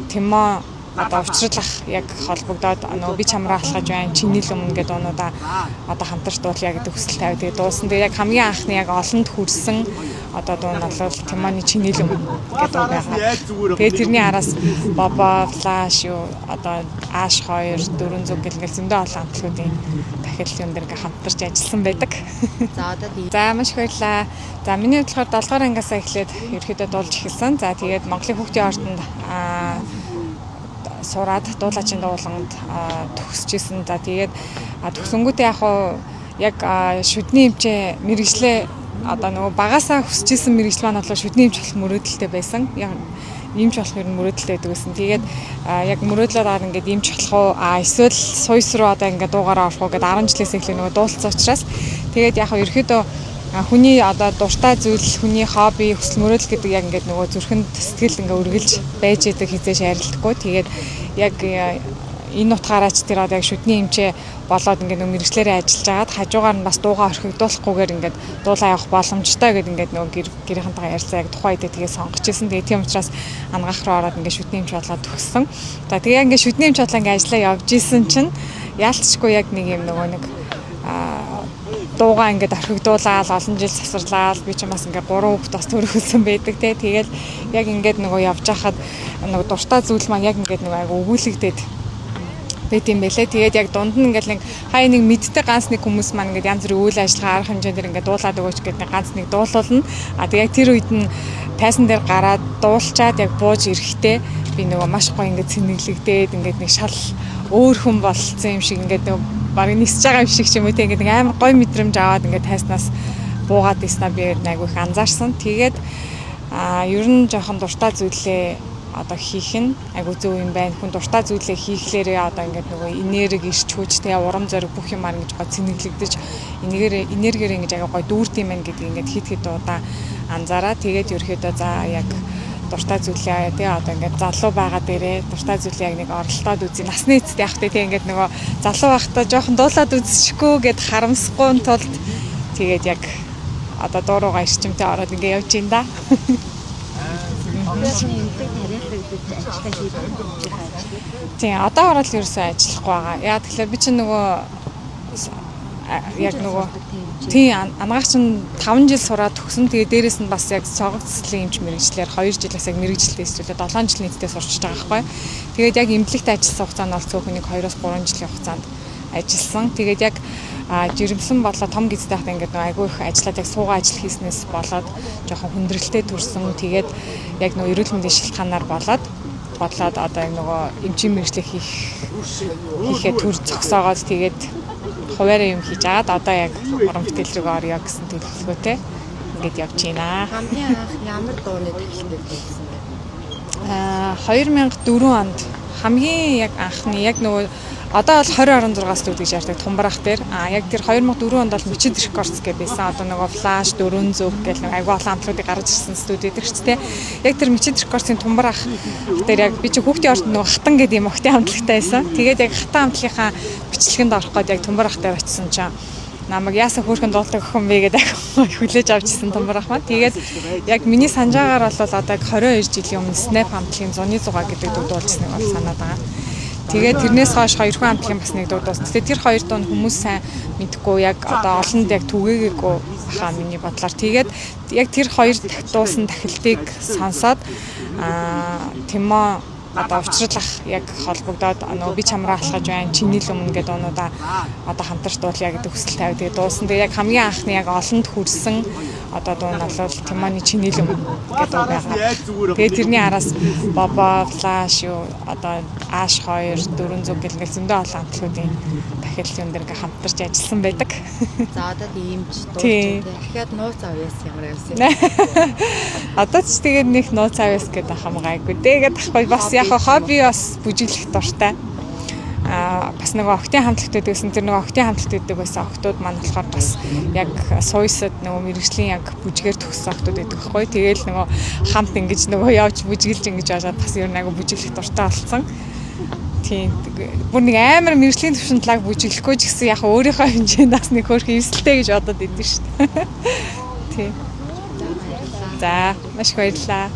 Тэмээ одоо уучлах яг холбогдоод нөгөө би чамраа алхаж байна чиний л өмнө гэдэг онуудаа одоо хамтарч дуулъя гэдэг хүсэл тавь. Тэгээд дуусан. Тэгээд яг хамгийн анхны яг олонд хүрсэн одоо дуу нь бол Тэмээний чиний л өмнө гэдэг байгаа. Тэгээд тэрний араас Баба, Флаш юу одоо Ааш 2 400 гэл ингээл зөндөө олон хамтлагуудын дахиад юм дээр ингээ хамтарч ажилласан байдаг. За одоо тийм. За маш их баярлалаа. За миний бодлохоор 7 дугаар ангиасаа эхлээд ерөөдөө дуулж эхэлсэн. За тэгээд Монголын хүүхдийн ордонд сураад дуулаачийн дууланд төгсөжсэн. За тэгээд төгсөнгүүтээ яг шүдний эмчээ мэрэгчлээ одоо нөгөө багасаа хүсэжсэн мэрэгжил маань бол шүдний эмч болох мөрөөдөлтэй байсан. Яг эмч болох юм мөрөөдөлтэй байдаг гэсэн. Тэгээд яг мөрөөдлөд аваад ингээд эмч болох уу эсвэл суйс руу одоо ингээд дуугаараа орох уу гэдэг 10 жилээс эхлээ нөгөө дуулсан учраас тэгээд яг ерөөдөө хүний одоо дуртай зүйл, хүний хобби, хүсэл мөрөөдөл гэдэг яг ингээд нөгөө зүрхэнд сэтгэл ингээ үргэлж байж идэг хизээш арилдахгүй. Тэгээд яг энэ утгаараач тэр одоо яг шүдний эмчээ болоод ингээд нөгөө мэрэгчлэрээ ажиллаж байгаад хажуугаар нь бас дуугаа орхигдуулахгүйгээр ингээд дуулаа явах боломжтой гэдэг ингээд нөгөө гэрийнхэнтэйгээ ярилцаа яг тухайн үедээ тэгээ сонгож ирсэн. Тэгээ тийм учраас ангаах руу ороод ингээд шүдний эмч болоод төгссөн. За тэгээ ингээд шүдний эмч болоо ингээд ажиллаа явж исэн чинь яалтчгүй яг нэг юм нөгөө нэг дуугаа ингээд орхигдуулаад олон жил сасарлаад би ч бас ингээд 3 хүүхэд бас төрөхөлсөн байдаг те. Тэгэл яг ингээд нөгөө явж хахад нөгөө дуртай зүйл маань яг ингээд нөгөө айгу өгүүлэгдээд байт юм бэлээ. Тэгээд яг дунд нь ингээд нэг хай нэг мэдтэй ганц нэг хүмүүс маань ингээд янз бүрийн үйл ажиллагаа арга хэмжээндэр ингээд дуулаад өгөөч гэдэг нэг ганц нэг дуулуулна. Тэгээд яг тэр үед нь тайсан дээр гараад дуулчаад яг бууж ирэхдээ би нөгөө маш гоё ингээд цэнэглэгдээд ингээд нэг шал өөр хүн болцсон юм шиг ингээд нөгөө баг нисэж байгаа юм шиг ч юм уу те ингээд нэг амар гоё мэдрэмж аваад ингээд тайснаас буугаад иснаа би айгу их анзаарсан. Тэгээд ер нь жоохон дуртай зүйлээ одоо хийх нь айгу зөв юм байна. Хүн дуртай зүйлээ хийхлээрээ одоо ингээд нөгөө энерги ирч хүч те урам зориг бүх юмар ингэж гоо цэнэглэгдэж энергиэр ингэж айгу гоё дүүрт юм байна гэдгийг ингээд хит хит удаа анзаараа. Тэгээд ерөөдөө за яг дуртай зүйлээ тий одоо ингээд залуу байгаа дээрээ дуртай зүйлээ яг нэг оролдоод үзье. Насны эцэст явах тий ингээд нөгөө залуу байхдаа жоохон дуулаад үзчихгүй гэд харамсахгүй тулд тэгээд яг одоо дууруугаа ирчимтэй ороод ингээд явж ин да. Тий одоо ороод л ерөөсөө ажиллахгүй байгаа. Яа тэгэхээр би чинь нөгөө яг нөгөө тий ангаах чинь 5 жил сураад төгсөн. Тэгээ дээрэс нь бас яг цогцлын эмч мэрэгчлэр 2 жилээс яг мэрэгчлээ эсвэл 7 жилийн эцэстээ сурчиж байгаа байхгүй. Тэгээд яг эмнэлэгт ажилласан хугацаанд бол цөөхнийг 2-3 жилийн хугацаанд ажилласан. Тэгээд яг жирэмсэн болоод том гизтэй хахад ингээд нөгөө айгүй их ажиллаад яг суугаа ажил хийснээс болоод жоохон хүндрэлтэй төрсөн. Тэгээд яг нөгөө эрүүл мэндийн шилтгаанаар бодлоод одоо яг нөгөө эмчийн мэрэгчлээ хийхээ төр зогсоогоод тэгээд хуваараа юм хийж аваад одоо яг уран бүтээл рүү орё гэсэн төлөвлөгөөтэй ингээд явж байна. Хамгийн анх ямар дууны тахилтад байсан бэ? 2004 онд хамгийн яг анхны яг нөгөө одоо бол 2016 студ гэж ярьдаг Тумбарах дээр яг тэр 2004 онд бол Мичид Рекордс гэж байсан. Одоо нөгөө Флаш 400 гэх нэг айгүй олон хамтлагуудыг гаргаж ирсэн студ байдаг ч тийм. Яг тэр Мичид Рекордсын Тумбарах дээр яг би чи хүүхдийн ордонд нөгөө хатан гэдэг юм охтын хамтлагтай байсан. Тэгээд яг хатан хамтлагийнхаа бичлэгэнд орох гээд яг Тумбарах дээр очисон чинь намайг яасан хөөрхөн дуулдаг охин бэ гэдэг хүлээж авч ирсэн Тумбарах маань. Тэгээд яг миний санаж байгаагаар бол одоо 22 жилийн өмнө Snap хамтлагийн зуны зугаа гэдэг дуу дуулжсныг бол санаад байгаа. Тэгээд тэрнээс хойш хоёрхан хамтлагийн бас нэг дуу дуусна. Тэгээд тэр хоёр дуу нь хүмүүс сайн мэдхгүй яг одоо олонд яг түгээгээгүй хаа миний бодлоор. Тэгээд яг тэр хоёр дуусан тахилтыг сонсоод Тэмээ одоо уучлах яг холбогдоод нөгөө би чамраа алхаж байна чиний л өмнө гэдэг онуудаа одоо хамтарч дуулъя гэдэг хүсэл тавь. Тэгээд дуусан. Тэгээд яг хамгийн анхны яг олонд хүрсэн одоо дуу нь бол Тэмээний чиний л өмнө гэдэг дуу байгаа. Тэгээд тэрний араас Баба, Флаш юу одоо Ааш 2 400 гэл ингээл зөндөө олон хамтлагуудын дахиад юм дээр ингээ хамтарч ажилласан байдаг. За одоо иймч дуулж дахиад нууц авьяас ямар явсан. Одоо ч тэгээд нэг нууц авьяас гэдэг хамгайгүй. Тэгээд ахгүй бас яг хобби бас бүжиглэх дуртай. Бас нөгөө охтын хамтлагтууд гэсэн тэр нөгөө охтын хамтлагтууд байсан охтууд маань болохоор бас яг суйсад нөгөө мэрэгжлийн яг бүжгээр төгссөн охтууд байдаг хгүй. Тэгээл нөгөө хамт ингэж нөгөө явж бүжиглж ингэж яваад бас ер нь айгу бүжиглэх дуртай болсон. Тийм. Бүр нэг амар мэрэгжлийн төвшин талаар бүжиглэхгүй ч гэсэн яг өөрийнхөө хэмжээнд бас нэг хөөрхөн эвсэлтэй гэж бодоод идэв шүү дээ. Тийм. За, маш баярлалаа.